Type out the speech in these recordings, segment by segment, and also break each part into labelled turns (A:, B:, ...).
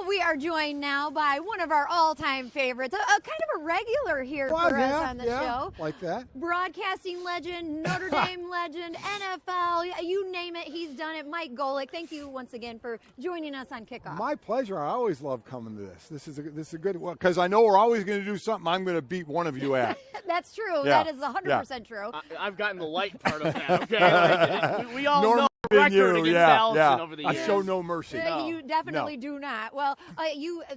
A: We are joined now by one of our all-time favorites, a kind of a regular here for us on the show.
B: Like that.
A: Broadcasting legend, Notre Dame legend, NFL, you name it, he's done it. Mike Golic, thank you once again for joining us on Kickoff.
B: My pleasure. I always love coming to this. This is a good one because I know we're always going to do something I'm going to beat one of you at.
A: That's true. Yeah. That is 100% true.
C: I've gotten the light part of that. Okay, we all know.
B: Record
C: against Allison over the
B: I
C: years.
B: show no mercy.
A: You definitely do not. Well,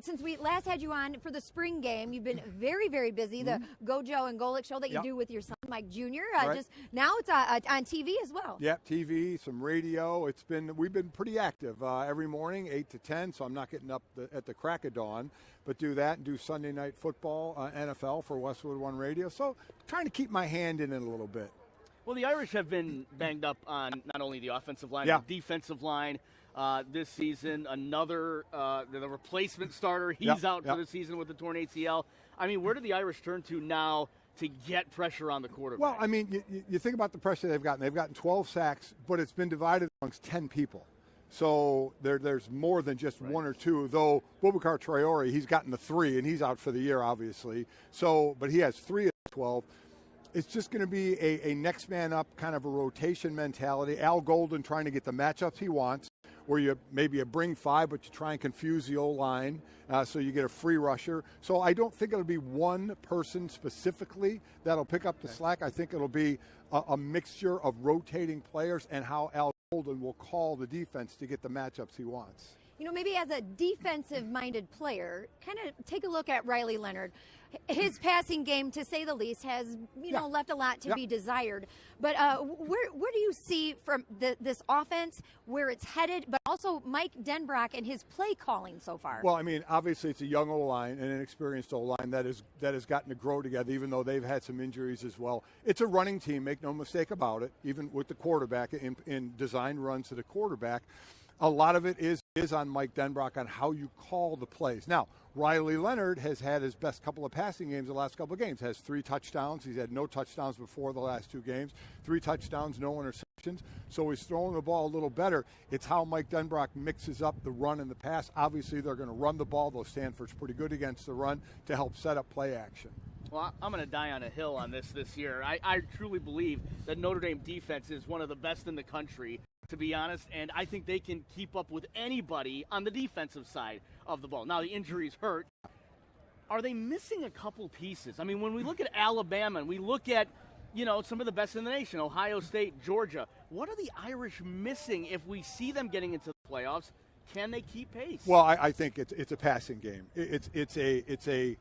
A: since we last had you on for the spring game, you've been very, very busy. The Gojo and Golic show that you do with your son, Mike Jr. Just now it's on TV as well.
B: Yeah, TV, some radio. We've been pretty active every morning, 8 to 10. So I'm not getting up at the crack of dawn, but do that and do Sunday night football, NFL for Westwood One Radio. So trying to keep my hand in it a little bit.
C: Well, the Irish have been banged up on not only the offensive line, the defensive line this season. Another, the replacement starter, he's out for the season with the torn ACL. I mean, where do the Irish turn to now to get pressure on the quarterback?
B: Well, I mean, you think about the pressure they've gotten. They've gotten 12 sacks, but it's been divided amongst 10 people. So there's more than just one or two, though Boubacar Traore, he's gotten the 3, and he's out for the year, obviously. So, but he has 3 of the 12. It's just going to be a next man up kind of a rotation mentality. Al Golden trying to get the matchups he wants, where you bring 5, but you try and confuse the O-line so you get a free rusher. So I don't think it'll be one person specifically that'll pick up the slack. I think it'll be a mixture of rotating players and how Al Golden will call the defense to get the matchups he wants.
A: You know, maybe as a defensive-minded player, kind of take a look at Riley Leonard. His passing game, to say the least, has left a lot to be desired. But where do you see from this offense where it's headed, but also Mike Denbrock and his play calling so far?
B: Well, I mean, obviously it's a young O-line and an experienced O-line that has gotten to grow together, even though they've had some injuries as well. It's a running team, make no mistake about it, even with the quarterback in designed runs to the quarterback. A lot of it is on Mike Denbrock on how you call the plays. Now, Riley Leonard has had his best couple of passing games the last couple of games. Has 3 touchdowns. He's had no touchdowns before the last 2 games. 3 touchdowns, no interceptions. So he's throwing the ball a little better. It's how Mike Denbrock mixes up the run and the pass. Obviously, they're going to run the ball, though Stanford's pretty good against the run to help set up play action.
C: Well, I'm going to die on a hill on this year. I truly believe that Notre Dame defense is one of the best in the country, to be honest, and I think they can keep up with anybody on the defensive side of the ball. Now, the injuries hurt. Are they missing a couple pieces? I mean, when we look at Alabama and we look at, some of the best in the nation, Ohio State, Georgia, what are the Irish missing if we see them getting into the playoffs? Can they keep pace?
B: Well, I think it's a passing game. It's a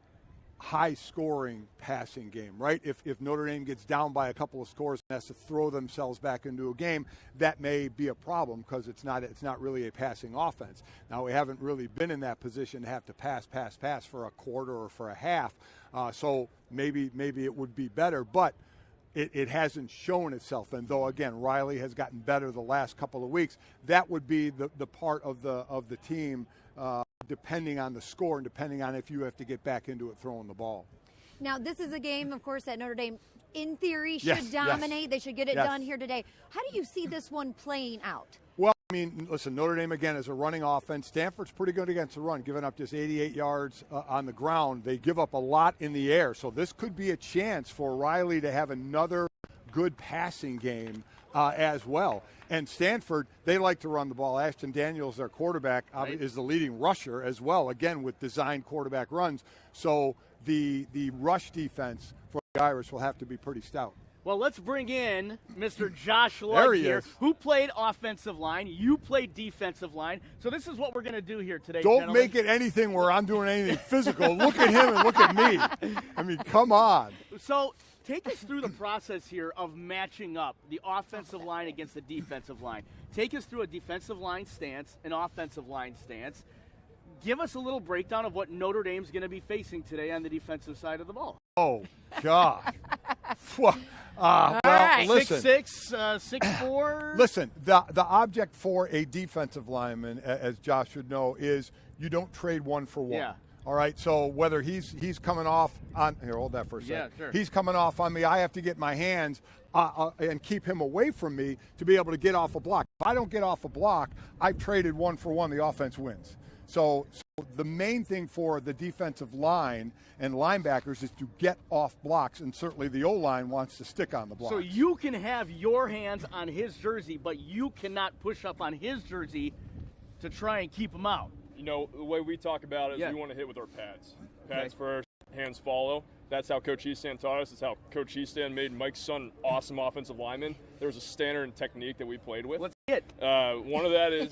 B: high-scoring passing game, right? If Notre Dame gets down by a couple of scores and has to throw themselves back into a game, that may be a problem because it's not really a passing offense. Now, we haven't really been in that position to have to pass for a quarter or for a half, so maybe it would be better, but it hasn't shown itself. And though, again, Riley has gotten better the last couple of weeks, that would be the part of the team depending on the score and depending on if you have to get back into it throwing the ball.
A: Now, this is a game, of course, that Notre Dame, in theory, should dominate.
B: Yes.
A: They should get it done here today. How do you see this one playing out?
B: Well, I mean, listen, Notre Dame, again, is a running offense. Stanford's pretty good against the run, giving up just 88 yards on the ground. They give up a lot in the air. So this could be a chance for Riley to have another good passing game as well. And Stanford, they like to run the ball. Ashton Daniels, their quarterback, is the leading rusher as well, again, with designed quarterback runs. So the rush defense for the Irish will have to be pretty stout.
C: Well, let's bring in Mr. Josh Lugg here, who played offensive line. You played defensive line. So this is what we're going to do here today,
B: Don't make it anything where I'm doing anything physical. Look at him and look at me. I mean, come on.
C: So take us through the process here of matching up the offensive line against the defensive line. Take us through a defensive line stance, an offensive line stance. Give us a little breakdown of what Notre Dame's going to be facing today on the defensive side of the ball.
B: Oh, God. Well, listen.
C: 6'6", 6'4".
B: Listen, the object for a defensive lineman, as Josh should know, is you don't trade one for one.
C: Yeah.
B: All right, so whether he's coming off on – here, hold that for a second.
C: Yeah, sure.
B: He's coming off on me. I have to get my hands and keep him away from me to be able to get off a block. If I don't get off a block, I've traded one for one. The offense wins. So the main thing for the defensive line and linebackers is to get off blocks, and certainly the O-line wants to stick on the blocks.
C: So you can have your hands on his jersey, but you cannot push up on his jersey to try and keep him out.
D: You know, the way we talk about it is we want to hit with our pads. Pads first, hands follow. That's how Coach Easton taught us. That's how Coach Easton made Mike's son awesome offensive lineman. There was a standard technique that we played with.
C: Let's hit.
D: One of that is,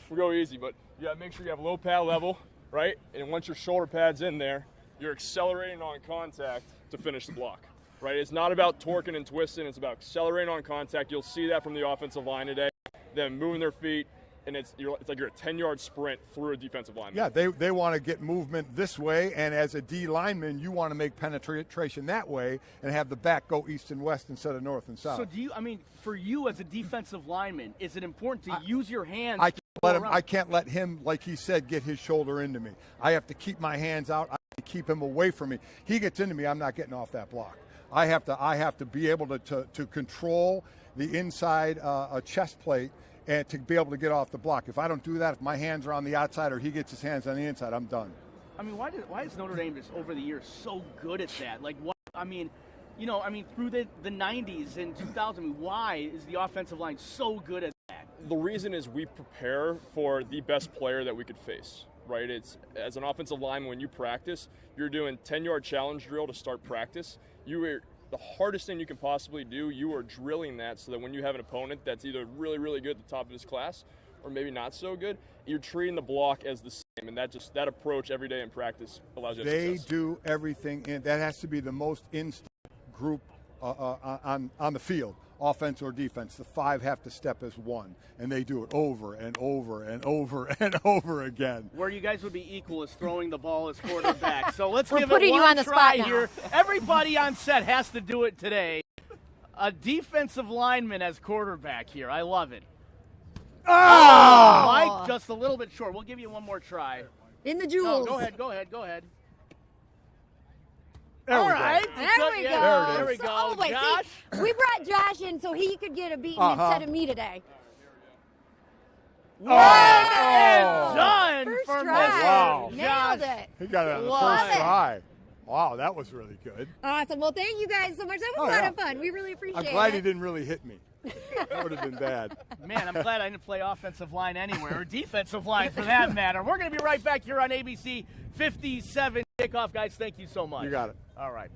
D: we'll go easy, but you got to make sure you have low pad level, right? And once your shoulder pad's in there, you're accelerating on contact to finish the block, right? It's not about torquing and twisting. It's about accelerating on contact. You'll see that from the offensive line today. Them moving their feet. And it's like you're a 10-yard sprint through a defensive lineman.
B: Yeah, they want to get movement this way, and as a D lineman, you want to make penetration that way and have the back go east and west instead of north and south.
C: So for you as a defensive lineman, is it important to use your hands?
B: I can't let him, like he said, get his shoulder into me. I have to keep my hands out. I have to keep him away from me. He gets into me, I'm not getting off that block. I have to be able to control the inside chest plate and to be able to get off the block. If I don't do that, if my hands are on the outside or he gets his hands on the inside, I'm done.
C: I mean, why is Notre Dame just over the years so good at that? Like, what? Through the 90s and 2000, why is the offensive line so good at that?
D: The reason is we prepare for the best player that we could face, right? It's as an offensive lineman, when you practice, you're doing 10-yard challenge drill to start practice. The hardest thing you can possibly do, you are drilling that so that when you have an opponent that's either really, really good at the top of his class or maybe not so good, you're treating the block as the same. And that approach every day in practice allows you to
B: They
D: success.
B: do everything, and that has to be the most instant group on the field, offense or defense. The five have to step as one, and they do it over and over and over and over again.
C: Where you guys would be equal is throwing the ball as quarterback. So let's
A: We're
C: give
A: putting
C: it
A: you
C: one
A: on the
C: try
A: spot now.
C: here. Everybody on set has to do it today. A defensive lineman as quarterback here. I love it.
B: Ah!
C: Mike, just a little bit short. We'll give you one more try.
A: In the
C: No,
A: jewels.
C: go ahead.
B: There
C: All
B: we
C: right.
B: go.
A: There we go.
C: There we go.
A: Oh, wait,
C: Josh.
A: see, we brought Josh in so he could get a beating instead of me today.
C: One and done
A: First
C: for
A: try.
C: Mr.
B: Wow.
C: Josh.
A: Nailed it.
B: He got it on the
C: Love
B: first
A: it.
B: try. Wow, that was really good.
A: Awesome. Well, thank you guys so much. That was a lot of fun. We really appreciate
B: I'm
A: it.
B: glad he didn't really hit me. That would have been bad.
C: Man, I'm glad I didn't play offensive line anywhere, or defensive line for that matter. We're going to be right back here on ABC 57 Kickoff. Guys, thank you so much.
B: You got it.
C: All right.